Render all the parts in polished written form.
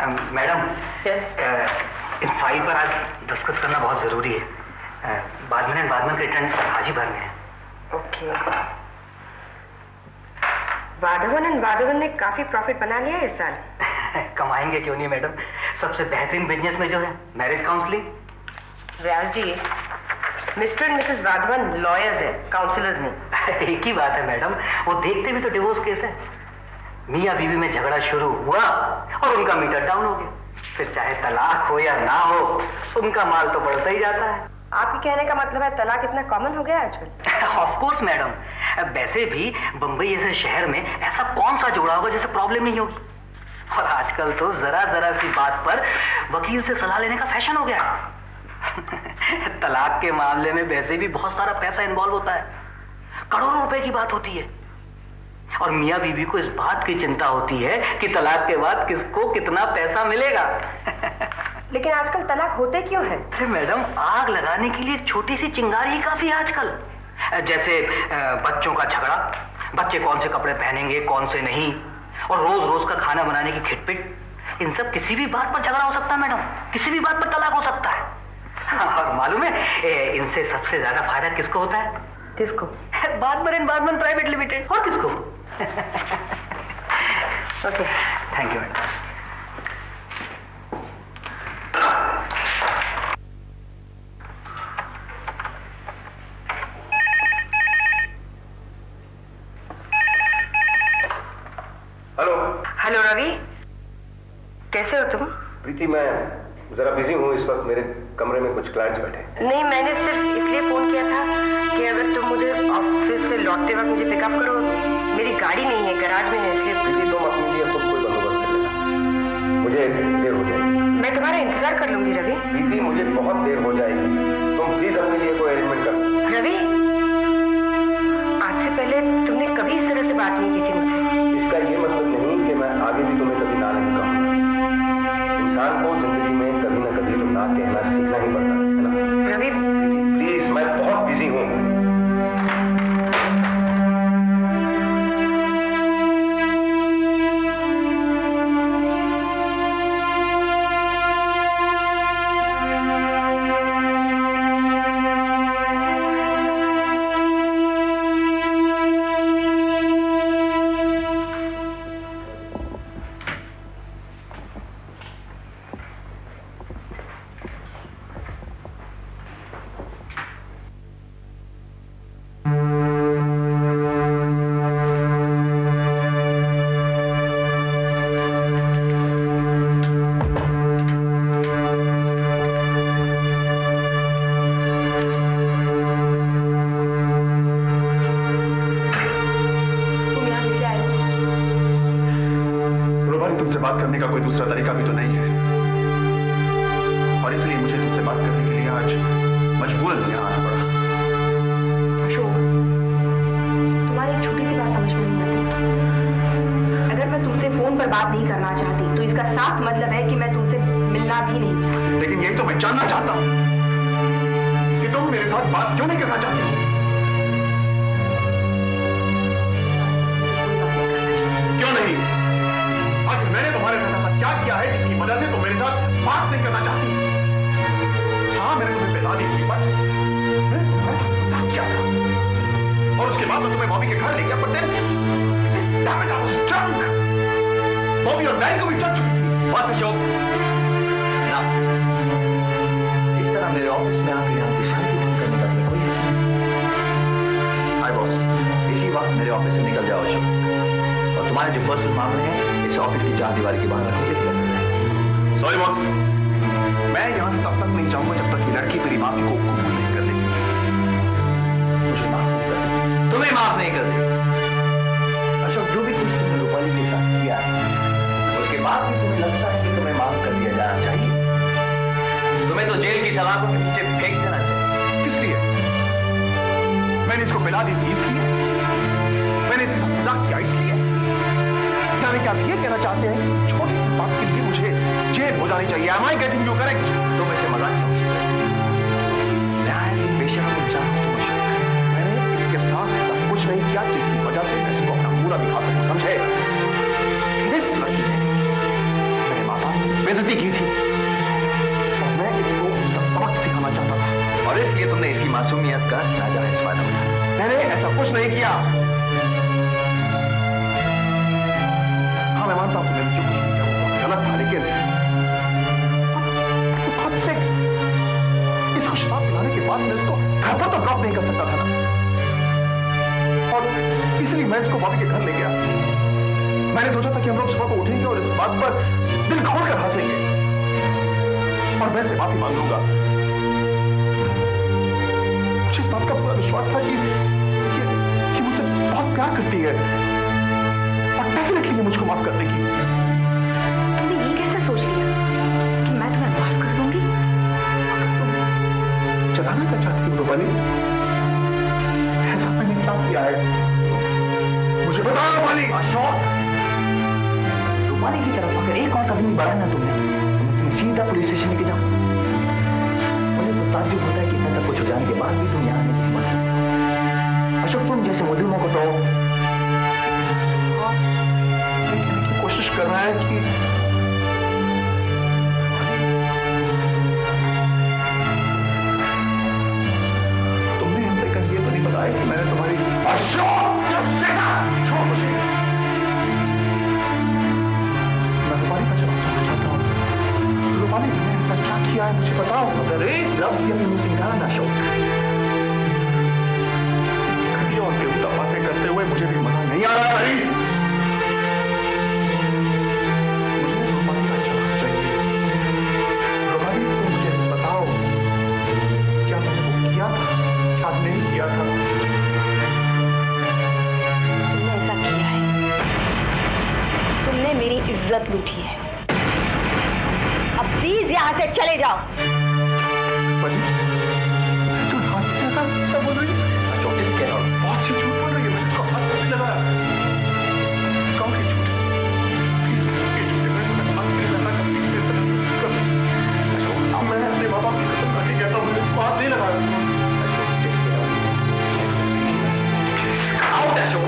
Madam, yes, in file पर आज दस्तखत करना बहुत ज़रूरी है। बादमन एंड बादमन के रिटर्न आज ही भरने हैं। ओके। वाधवन एंड वाधवन ने काफी प्रॉफिट बना लिया है इस साल। कमाएंगे क्यों नहीं मैडम, सबसे बेहतरीन बिजनेस में जो है marriage counselling. Vyas ji, Mr and Mrs Wadhwan lawyers हैं, काउंसलर्स नहीं। एक ही बात है मैडम, वो देखते भी तो डिवोर्स केस है। मियाँ बीवी में झगड़ा शुरू हुआ और उनका मीटर डाउन हो गया, फिर चाहे तलाक हो या ना हो उनका माल तो बढ़ता ही जाता है। आपके कहने का मतलब है तलाक इतना कॉमन हो गया है आजकल? ऑफ कोर्स मैडम, वैसे भी बंबई जैसे शहर में ऐसा कौन सा जोड़ा होगा जिसे प्रॉब्लम नहीं होगी। और आजकल तो जरा सी बात पर वकील से सलाह लेने का फैशन हो गया है। तलाक के मामले में वैसे भी बहुत सारा पैसा इन्वॉल्व होता है, करोड़ों रुपए की बात होती है। और मियाँ बीवी को इस बात की चिंता होती है कि तलाक के बाद किसको कितना पैसा मिलेगा। लेकिन आजकल तलाक होते क्यों है? अरे मैडम, आग लगाने के लिए एक छोटी सी चिंगारी ही काफी है आजकल। जैसे बच्चों का झगड़ा, बच्चे कौन से कपड़े पहनेंगे कौन से नहीं, और रोज रोज का खाना बनाने की खिटपिट, इन सब किसी भी बात पर झगड़ा हो सकता है मैडम, किसी भी बात पर तलाक हो सकता है। और मालूम है इनसे सबसे ज्यादा फायदा किसको होता है? किसको? Badman and Badman private limited. और किसको? Okay, thank you madam. Hello Ravi, कैसे हो तुम? प्रीति, मैं जरा बिजी हूँ इस वक्त, मेरे कमरे में कुछ क्लाइंट्स बैठे। नहीं, मैंने सिर्फ इसलिए फोन किया था कि अगर तुम मुझे ऑफिस से लौटते वक्त मुझे पिकअप करो। मेरी गाड़ी नहीं है, गैराज में है, इसलिए। प्रीति, तुम अपने लिए खुद कोई बंदोबस्त कर लेना, मुझे देर हो जाएगी। मैं तुम्हारा इंतजार कर लूंगी रवि। प्रीति, मुझे बहुत देर हो जाएगी, तुम प्लीज अपने लिए कोई अरेंजमेंट करो। रवि, आज से पहले तुमने कभी इस तरह से बात नहीं की थी मुझसे। इसका ये मतलब नहीं कि मैं आगे भी तुम्हें कभी ना नहीं कहूँगा। इंसान को जिंदगी में कभी ना कभी तो ना कहना सीखना ही पड़ता है ना। रवि प्लीज, मैं बहुत बिजी हूँ। तुमसे बात करने का कोई दूसरा तरीका भी तो नहीं है, और इसलिए मुझे तुमसे बात करने के लिए आज मजबूरन यहाँ आना पड़ा। अशोक, तुम्हारी एक छोटी सी बात समझ में नहीं आती। अगर मैं तुमसे फोन पर बात नहीं करना चाहती तो इसका साफ मतलब है कि मैं तुमसे मिलना भी नहीं चाहती। लेकिन यही तो मैं जानना चाहता हूँ कि तुम मेरे साथ बात क्यों नहीं करना चाहती हो? क्यों नहीं? आखिर मैंने तुम्हारे साथ ऐसा क्या किया है जिसकी वजह से तुम मेरे साथ बात नहीं करना चाहती? हाँ, मैंने तुम्हें पिला दी थी, पर मैंने तुम्हारे साथ मजाक किया था, और उसके बाद मैं तुम्हें बॉबी के घर ले गया, पर बॉबी और डैडी को भी चल चुकी थी। बस अशोक, ना इस तरह मेरे ऑफिस में आकर यहाँ की शांति भंग करने का तुम्हें कोई हक नहीं। हाय बॉस, इसी वक्त मेरे ऑफिस से निकल जाओ अशोक, और तुम्हारे जो पर्सनल मामले हैं इसे ऑफिस की चार दीवारी के बाहर रखोगे। सॉरी बॉस, मैं यहां से तब तक नहीं जाऊंगा जब तक ये लड़की मेरी माफी को कबूल नहीं कर लेगी। मुझे माफ नहीं कर देगी, तुम्हें माफ नहीं कर देगी। अशोक, जो भी कुछ तुमने रूपाली के साथ किया उसके बाद भी तुम्हें लगता है कि तुम्हें माफ कर दिया जाना चाहिए? तुम्हें तो जेल की सलाखों के नीचे फेंक देना चाहिए। किस लिए? मैंने इसको पिला दी थी इसलिए? मैंने इसके साथ मजाक किया इसलिए? यानी कि आप ये कहना चाहते हैं कि छोटी सी बात के लिए मुझे जेल हो जानी चाहिए? Am I getting you correct? तुम इसे मजाक समझते हो? मैं बेशर्म इंसान हूं तुम अशोक। मैंने इसके साथ ऐसा कुछ नहीं किया जिसकी वजह से मैं इसको अपना पूरा दिखा सकूं, समझे? इस लड़की ने मेरे माँ बाप बेइज्जती की थी और मैं इसको उसका सबक सिखाना चाहता था। और इसलिए तुमने इसकी मासूमियत का नाजायज फायदा उठाया। मैंने ऐसा कुछ नहीं किया। हाँ, मैं मानता हूं मैंने जो कुछ किया वो बहुत गलत था, लेकिन खुद से इसको शराब पिलाने के बाद मैं इसको घर पर तो ड्रॉप नहीं कर सकता था ना, और इसलिए मैं इसको बॉबी के घर ले गया। मैंने सोचा था कि हम लोग सुबह को उठेंगे और इस बात पर दिल खोलकर हंसेंगे और मैं से माफी मांग लूंगा। मुझे इस बात का पूरा विश्वास था कि मुझसे बहुत प्यार करती है और डेफिनेटली मुझको माफ कर देगी। तुमने ये कैसे सोच लिया कि मैं तुम्हें माफ कर दूंगी? चलाना क्या चाहती हो रूपाली? ऐसा मैंने क्या किया है? मुझे बताओ रूपाली। अशोक, रूपाली की तरफ अगर एक और कदम बढ़ा ना तुमने तो मैं तुम्हें सीधा पुलिस स्टेशन लेके जाऊं। मुझे तो ताज्जुब होता है कि इतना सब कुछ हो जाने के बाद भी तुम यहाँ आने की हिम्मत है। अशोक, तुम जैसे मुजरिमों को तो कहने की कोशिश कर रहा है कि तुमने इनसे कहीं ये तो नहीं बताया कि मैंने तुम्हारी अशोक छोड़ मुझे। मैं रूपाली का जवाब जानना चाहता हूँ। रूपाली, मैंने ऐसा क्या किया है मुझे बताओ। अगर एक लफ्ज़ भी अपने मुंह से निकाला ना अशोक, घटिया और बेहुदा बातें करते हुए मुझे भी मजा नहीं आ रहा है। मुझे रूपाली का जवाब चाहिए। रूपाली, तुम मुझे बताओ, क्या मैंने वो किया था, क्या नहीं किया था? तुमने ऐसा किया है। तुमने मेरी इज्जत लूटी है। अब प्लीज यहाँ से चले जाओ। बनी, तू हंसने का सब बोल रही है? Ashok is can not. बहुत सी झूठ बोल रही है। मैं इसको हाथ नहीं लगाया। कौन की झूठ? प्लीज, ये झूठ है। मैं हाथ नहीं लगाया। प्लीज, मेरे तरफ से कर। अशोक, अब मैं अपने माँ बाप की कसम खा के कहता हूँ, मैं इसको हाथ नहीं लगाया। आउट अशोक।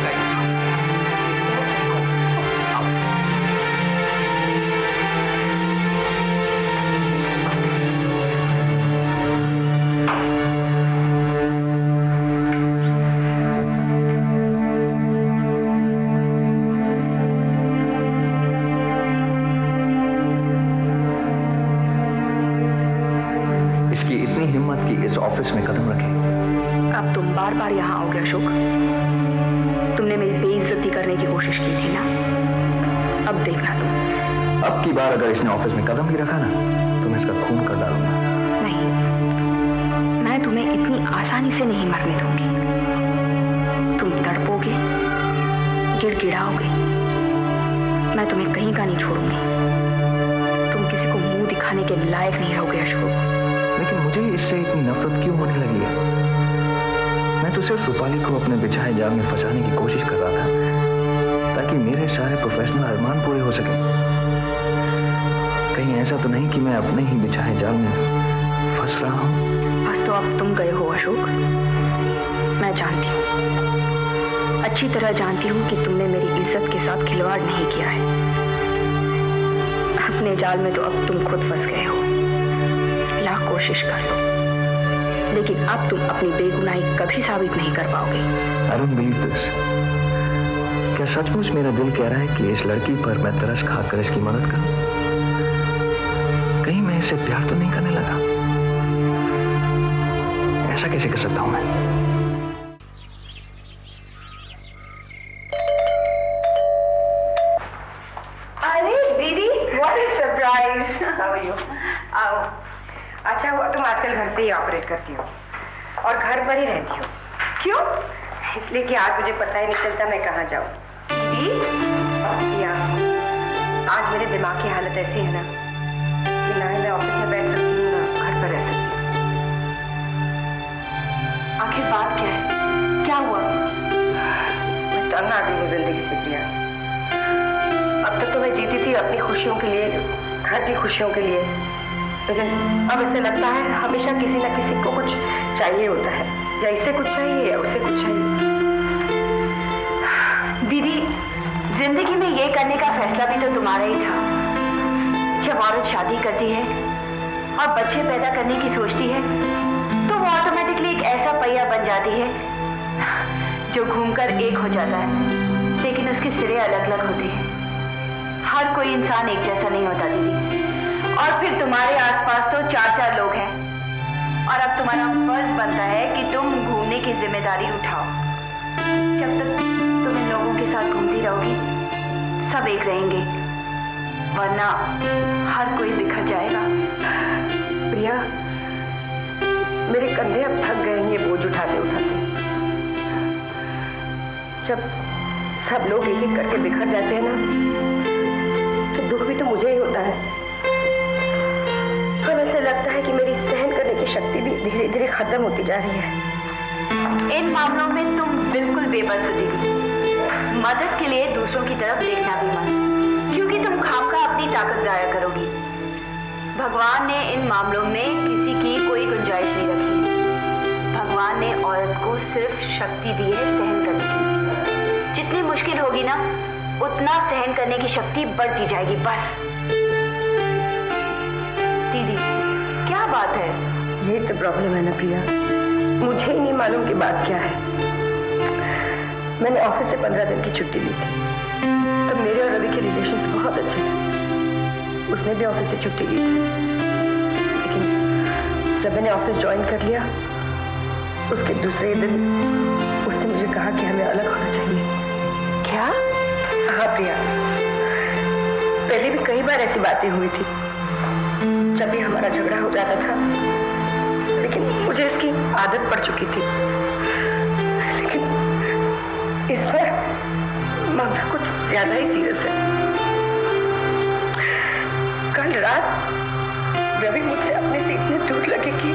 इसकी इतनी हिम्मत कि इस ऑफिस में कदम रखे। अब तुम बार बार यहाँ आओगे अशोक। तुमने मेरी बेइज्जती करने की कोशिश की थी ना, अब देखना तुम। अब की बार अगर इसने ऑफिस में कदम भी रखा ना तो मैं इसका खून कर डालूंगा। नहीं, मैं तुम्हें इतनी आसानी से नहीं मरने दूंगी। तुम तड़पोगे, गिड़गिड़ाओगे, मैं तुम्हें कहीं का नहीं छोड़ूंगी। तुम किसी को मुंह दिखाने के लायक नहीं रहोगे अशोक। लेकिन मुझे इससे इतनी नफरत क्यों होने लगी है? मैं तो सिर्फ रूपाली को अपने बिछाए जाल में फंसाने की कोशिश कर रहा था ताकि मेरे सारे प्रोफेशनल अरमान पूरे हो सके। कहीं ऐसा तो नहीं कि मैं अपने ही बिछाए जाल में फंस रहा हूँ? बस तो अब तुम गए हो अशोक। मैं जानती हूँ, अच्छी तरह जानती हूँ कि तुमने मेरी इज्जत के साथ खिलवाड़ नहीं किया है। अपने जाल में तो अब तुम खुद फंस गए हो। लाख कोशिश कर लो, लेकिन अब तुम अपनी बेगुनाही कभी साबित नहीं कर पाओगे। I don't believe this. क्या सचमुच मेरा दिल कह रहा है कि इस लड़की पर मैं तरस खाकर इसकी मदद करूं? कहीं मैं इससे प्यार तो नहीं करने लगा? ऐसा कैसे कर सकता हूं मैं? अरे दीदी, what is surprise. How are you? आओ। अच्छा हुआ तुम आजकल घर से ही ऑपरेट करती हो और घर पर ही रहती हो। क्यों? इसलिए कि आज मुझे पता ही नहीं चलता मैं कहाँ जाऊँ। दीदी, या आज मेरे दिमाग की हालत ऐसी है ना कि ना ही मैं ऑफिस में बैठ सकती हूँ ना घर पर रह सकती हूँ। आखिर बात क्या है? क्या हुआ? मैं तंग आ गई हूँ जिंदगी से प्रिया। अब तक तो मैं जीती थी अपनी खुशियों के लिए, घर की खुशियों के लिए, लेकिन अब ऐसे लगता है हमेशा किसी न किसी को कुछ चाहिए होता है, या इसे कुछ चाहिए या उसे कुछ चाहिए। दीदी, जिंदगी में ये करने का फैसला भी तो तुम्हारा ही था। जब औरत शादी करती है और बच्चे पैदा करने की सोचती है तो वो ऑटोमेटिकली एक ऐसा पहिया बन जाती है जो घूमकर एक हो जाता है, लेकिन उसके सिरे अलग अलग होते हैं। हर कोई इंसान एक जैसा नहीं होता दीदी। और फिर तुम्हारे आसपास तो 4-4 लोग हैं और अब तुम्हारा फर्ज बनता है कि तुम घूमने की जिम्मेदारी उठाओ। जब तक तुम इन लोगों के साथ घूमती रहोगी सब एक रहेंगे, वरना हर कोई बिखर जाएगा। प्रिया, मेरे कंधे अब थक गए हैं ये बोझ उठाते उठाते। जब सब लोग एक एक करके बिखर जाते हैं ना तो दुख भी तो मुझे ही होता है। अब ऐसा लगता है कि मेरी सहन करने की शक्ति भी धीरे धीरे खत्म होती जा रही है। इन मामलों में तुम बिल्कुल बेबस हो दीदी। मदद के लिए दूसरों की तरफ देखना भी मत, क्योंकि तुम खामखा अपनी ताकत जाया करोगी। भगवान ने इन मामलों में किसी की कोई गुंजाइश नहीं रखी। भगवान ने औरत को सिर्फ शक्ति दी है सहन करने की। जितनी मुश्किल होगी ना उतना सहन करने की शक्ति बढ़ती जाएगी। बस दीदी, क्या बात है? यही तो प्रॉब्लम है ना प्रिया, मुझे ही नहीं मालूम कि बात क्या है। मैंने ऑफिस से 15 दिन की छुट्टी ली थी। तब मेरे और रवि के रिलेशन बहुत अच्छे थे। उसने भी ऑफिस से छुट्टी ली थी, लेकिन जब मैंने ऑफिस ज्वाइन कर लिया उसके दूसरे दिन उसने मुझे कहा कि हमें अलग होना चाहिए। क्या? हाँ प्रिया, पहले भी कई बार ऐसी बातें हुई थी जब भी हमारा झगड़ा हो जाता था, लेकिन मुझे इसकी आदत पड़ चुकी थी। लेकिन इस बार मामला कुछ ज्यादा ही सीरियस है। कल रात रवि मुझसे अपने से इतने दूर लगे कि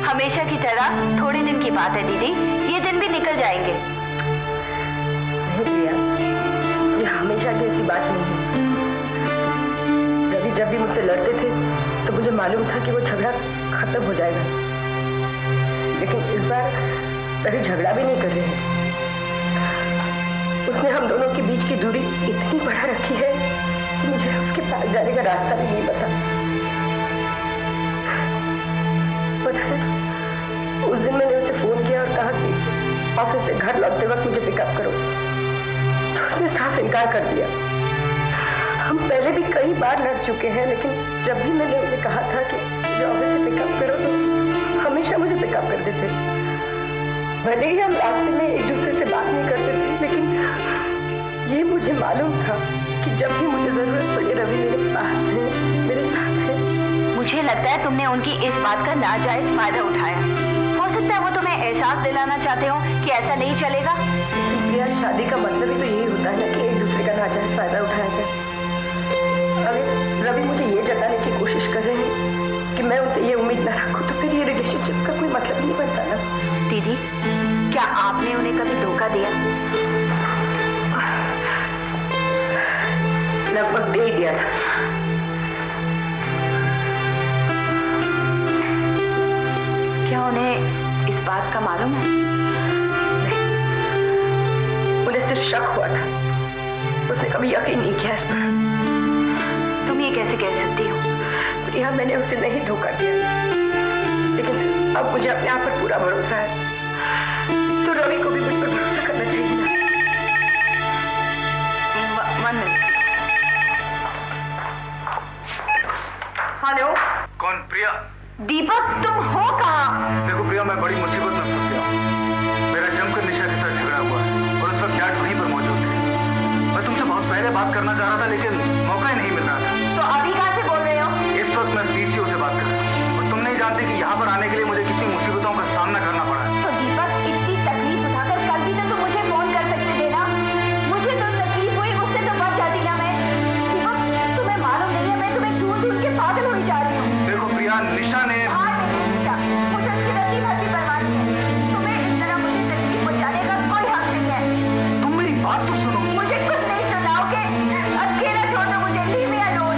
हमेशा की तरह थोड़े दिन की बात है दीदी, ये दिन भी निकल जाएंगे। नहीं प्रिया, ये हमेशा की ऐसी बात नहीं है। रवि जब भी मुझसे लड़ते थे तो मुझे मालूम था कि वो झगड़ा खत्म हो जाएगा, लेकिन इस बार रवि झगड़ा भी नहीं कर रहे हैं। उसने हम दोनों के बीच की दूरी इतनी बढ़ा रखी है कि मुझे उसके पास जाने का रास्ता भी नहीं पता है। उस दिन मैंने उसे फोन किया और कहा कि ऑफिस से घर लौटते वक्त मुझे पिकअप करो, तो उसने साफ इनकार कर दिया। हम पहले भी कई बार लड़ चुके हैं, लेकिन जब भी मैंने उसे कहा था कि मुझे ऑफिस से पिकअप करो तो हमेशा मुझे पिकअप कर देते। भले ही हम रास्ते में एक दूसरे से बात नहीं करते थे, लेकिन ये मुझे मालूम था कि जब भी मुझे जरूरत पड़े रवि मेरे पास है, मेरे साथ है। मुझे लगता है तुमने उनकी इस बात का नाजायज फायदा उठाया। हो सकता है वो तुम्हें एहसास दिलाना चाहते हो कि ऐसा नहीं चलेगा। प्रिया, शादी का मतलब ही तो यही होता है ना कि एक दूसरे का नाजायज फायदा उठाया जाए। अगर रवि मुझे ये जताने की कोशिश कर रहे हैं कि मैं उनसे ये उम्मीद न रखूं तो फिर ये रिलेशनशिप का कोई मतलब नहीं बनता ना। दीदी, क्या आपने उन्हें कभी धोखा दिया? लगभग दे ही दिया था। क्या उन्हें इस बात का मालूम है? नहीं, उन्हें सिर्फ शक हुआ था, उसने कभी यकीन नहीं किया इस पर। तुम ये कैसे कह सकती हो? प्रिया, मैंने उसे नहीं धोखा दिया, लेकिन अब मुझे अपने आप पर पूरा भरोसा है, तो रवि को भी मुझ पर भरोसा करना चाहिए ना। मन में। हेलो, कौन? प्रिया? दीपक, तुम हो कहाँ? देखो प्रिया, मैं बड़ी मुसीबत में फंस गया हूँ। मेरा जमकर निशा के साथ झगड़ा हुआ है और उस वक्त डैड वहीं पर मौजूद थे। मैं तुमसे बहुत पहले बात करना चाह रहा था, लेकिन मौका ही नहीं मिल रहा था। तो अभी कहाँ से बोल रहे हो? इस वक्त मैं पीसीओ से बात कर रहा हूँ और तुम नहीं जानती कि यहाँ पर आने के लिए मुझे कितनी मुसीबतों का सामना करना पड़ा है। तो दीपक, इतनी तकलीफ उठाकर कल भी तो तुम मुझे फोन कर सकते थे ना। मुझे तो तकलीफ हुई, उससे तो बच जाती ना मैं। दीपक, तुम्हें मालूम नहीं है मैं तुम्हें ढूंढ ढूंढ के पागल हुई जा रही हूँ। देखो प्रिया, निशा ने मुझे उसकी रद्दी भर्ती करवानी है। तुम्हें इस तरह मुझे तकलीफ पहुंचाने का कोई हक नहीं है। तुम मेरी बात तो सुनो। मुझे कुछ नहीं सुनाओगे। अकेला छोड़ दो मुझे, लीव मी अलोन।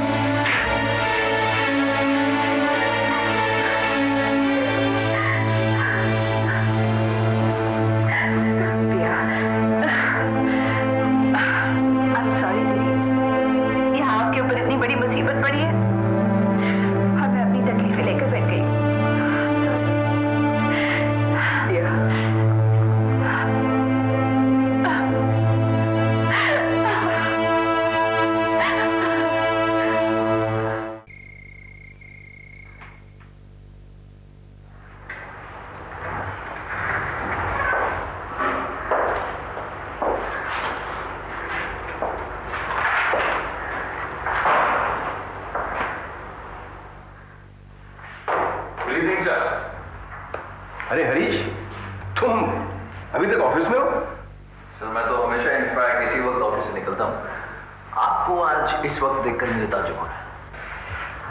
आज इस वक्त देखकर मुझे ताज्जुब हो रहा है।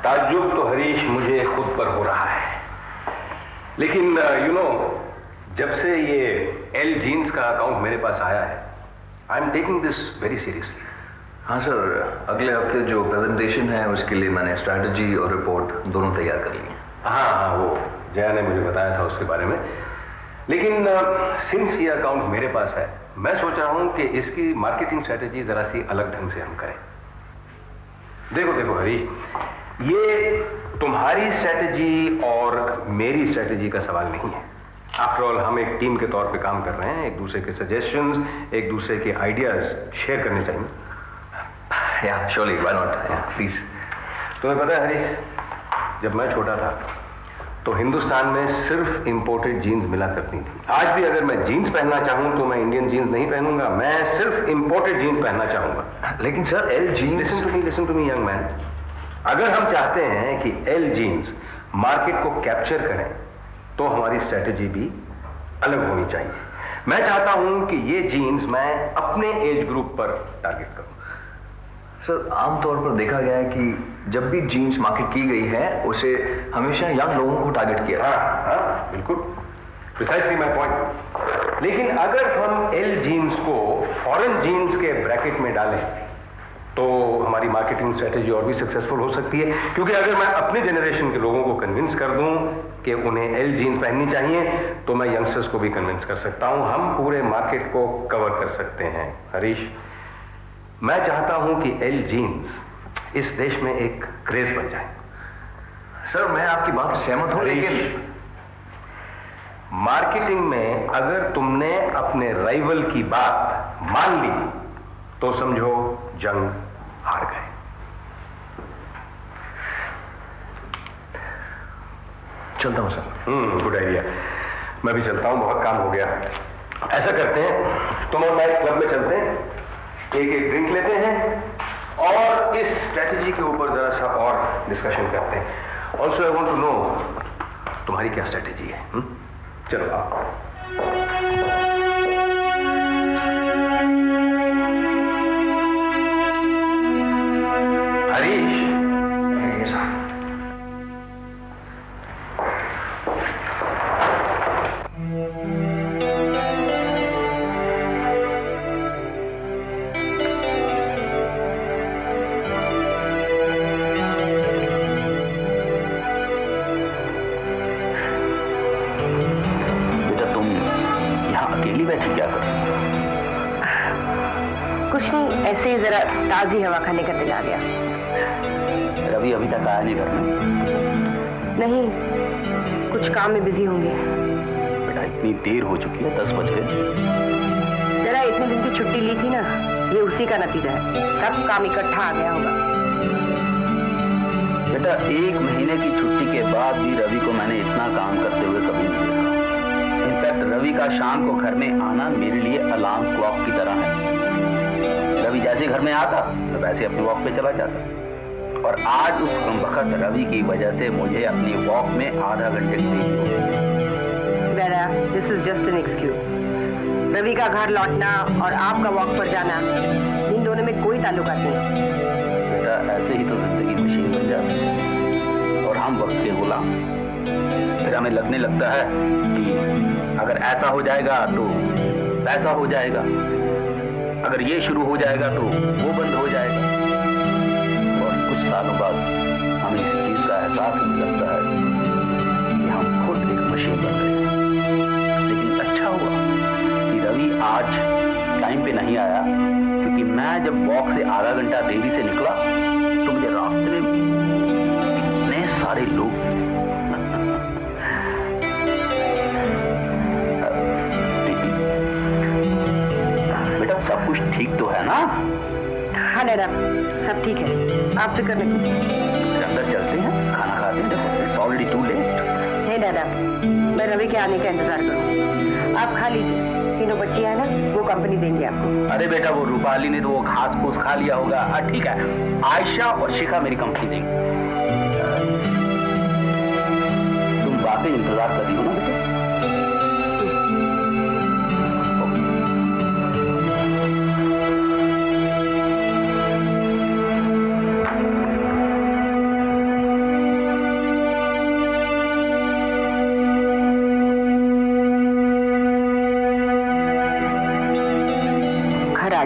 ताज्जुब तो हरीश मुझे खुद पर हो रहा है, लेकिन जब से ये एल जीन्स का अकाउंट मेरे पास आया है, I am taking this very seriously. हाँ सर, अगले हफ्ते जो प्रेजेंटेशन है उसके लिए मैंने स्ट्रैटेजी और रिपोर्ट दोनों तैयार कर ली है। हाँ, वो जया ने मुझे बताया था उसके बारे में। लेकिन सिंस ये अकाउंट मेरे पास है, मैं सोच रहा हूं कि इसकी मार्केटिंग स्ट्रैटेजी जरा सी अलग ढंग से हम करें। देखो हरीश, ये तुम्हारी स्ट्रैटेजी और मेरी स्ट्रैटेजी का सवाल नहीं है। आफ्टर ऑल हम एक टीम के तौर पे काम कर रहे हैं, एक दूसरे के सजेशंस, एक दूसरे के आइडियाज शेयर करने चाहिए। या श्योरली, व्हाई नॉट, प्लीज। तुम्हें पता है हरीश, जब मैं छोटा था तो हिंदुस्तान में सिर्फ इंपोर्टेड जीन्स मिला करती थी। आज भी अगर मैं जीन्स पहनना चाहूं तो मैं इंडियन जीन्स नहीं पहनूंगा, मैं सिर्फ इंपोर्टेड जीन्स पहनना चाहूंगा। लेकिन sir L jeans, listen to me young man, अगर हम चाहते हैं कि एल जीन्स मार्केट को कैप्चर करें तो हमारी स्ट्रैटेजी भी अलग होनी चाहिए। मैं चाहता हूं कि ये जीन्स मैं अपने एज ग्रुप पर टारगेट करूं। सर आमतौर पर देखा गया है कि जब भी जीन्स मार्केट की गई है उसे हमेशा यंग लोगों को टारगेट किया। हाँ, बिल्कुल, प्रिसाइसली माय पॉइंट। लेकिन अगर हम एल जीन्स को फॉरेन जीन्स के ब्रैकेट में डालें तो हमारी मार्केटिंग स्ट्रेटेजी और भी सक्सेसफुल हो सकती है, क्योंकि अगर मैं अपने जनरेशन के लोगों को कन्विंस कर दूं कि उन्हें एल जीन्स पहननी चाहिए तो मैं यंगस्टर्स को भी कन्विंस कर सकता हूं, हम पूरे मार्केट को कवर कर सकते हैं। हरीश, मैं चाहता हूं कि एल जीन्स इस देश में एक क्रेज बन जाए। सर मैं आपकी बात से सहमत हूं, लेकिन मार्केटिंग में अगर तुमने अपने राइवल की बात मान ली तो समझो जंग हार गए। चलता हूं सर। गुड आइडिया, मैं भी चलता हूं, बहुत काम हो गया। ऐसा करते हैं, तुम और मैं क्लब में चलते हैं, एक ड्रिंक लेते हैं और इस स्ट्रेटजी के ऊपर जरा सा और डिस्कशन करते हैं। Also I want to know तुम्हारी क्या स्ट्रेटजी है। चलो आओ। हरीश, ये सर। बेटा तुम यहाँ अकेली बैठी क्या कर? कुछ नहीं, ऐसे ही जरा ताजी हवा खाने का दिल आ गया। रवि अभी तक आया नहीं घर में? नहीं, कुछ काम में बिजी होंगे। बेटा इतनी देर हो चुकी है, 10 बज गए। जरा इतने दिन की छुट्टी ली थी ना, ये उसी का नतीजा है। सब काम इकट्ठा आ गया होगा। बेटा 1 महीने की छुट्टी के बाद भी रवि को मैंने इतना काम करते हुए कभी नहीं देखा। इनफैक्ट रवि का शाम को घर में आना मेरे लिए अलार्म क्लॉक की तरह है। रवि जैसे घर में आता मैं वैसे अपने वॉक पे चला जाता, और आज उस कमबख्त रवि की वजह से मुझे अपनी वॉक में आधा घंटे की देरी हो गई। बेटा, this is just an excuse. Ravi का घर लौटना और आपका वॉक पर जाना, इन दोनों में कोई ताल्लुकात नहीं। बेटा ऐसे ही तो जिंदगी मशीन बन जाती है और हम वक्त के गुलाम। फिर हमें लगने लगता है कि अगर ऐसा हो जाएगा तो वैसा हो जाएगा, अगर ये शुरू हो जाएगा तो वो बंद हो जाएगा, और कुछ सालों बाद हमें इस चीज का एहसास होने लगता है कि हम खुद एक मशीन बन गए। लेकिन अच्छा हुआ कि रवि आज टाइम पे नहीं आया, क्योंकि मैं जब वॉक से आधा घंटा देरी से निकला तो मुझे रास्ते में इतने सारे लोग बेटा सब कुछ ठीक तो है ना? हाँ डैडा, सब ठीक है, आप फिक्र नहीं कीजिए। अंदर चलते हैं, खाना खाते हैं, इट्स ऑलरेडी टू लेट। नहीं डैडा, मैं रवि के आने का इंतजार करूँ। आप खा लीजिए, तीनों बच्चियां हैं ना, वो कंपनी देंगे आपको। अरे बेटा वो रूपाली ने तो वो घास फूस खा लिया होगा। ठीक है, आयशा और शिखा मेरी कंपनी देंगे। तुम वाकई इंतजार कर रही हो ना बेटा?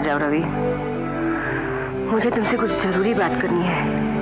जाओ रवि, मुझे तुमसे कुछ जरूरी बात करनी है।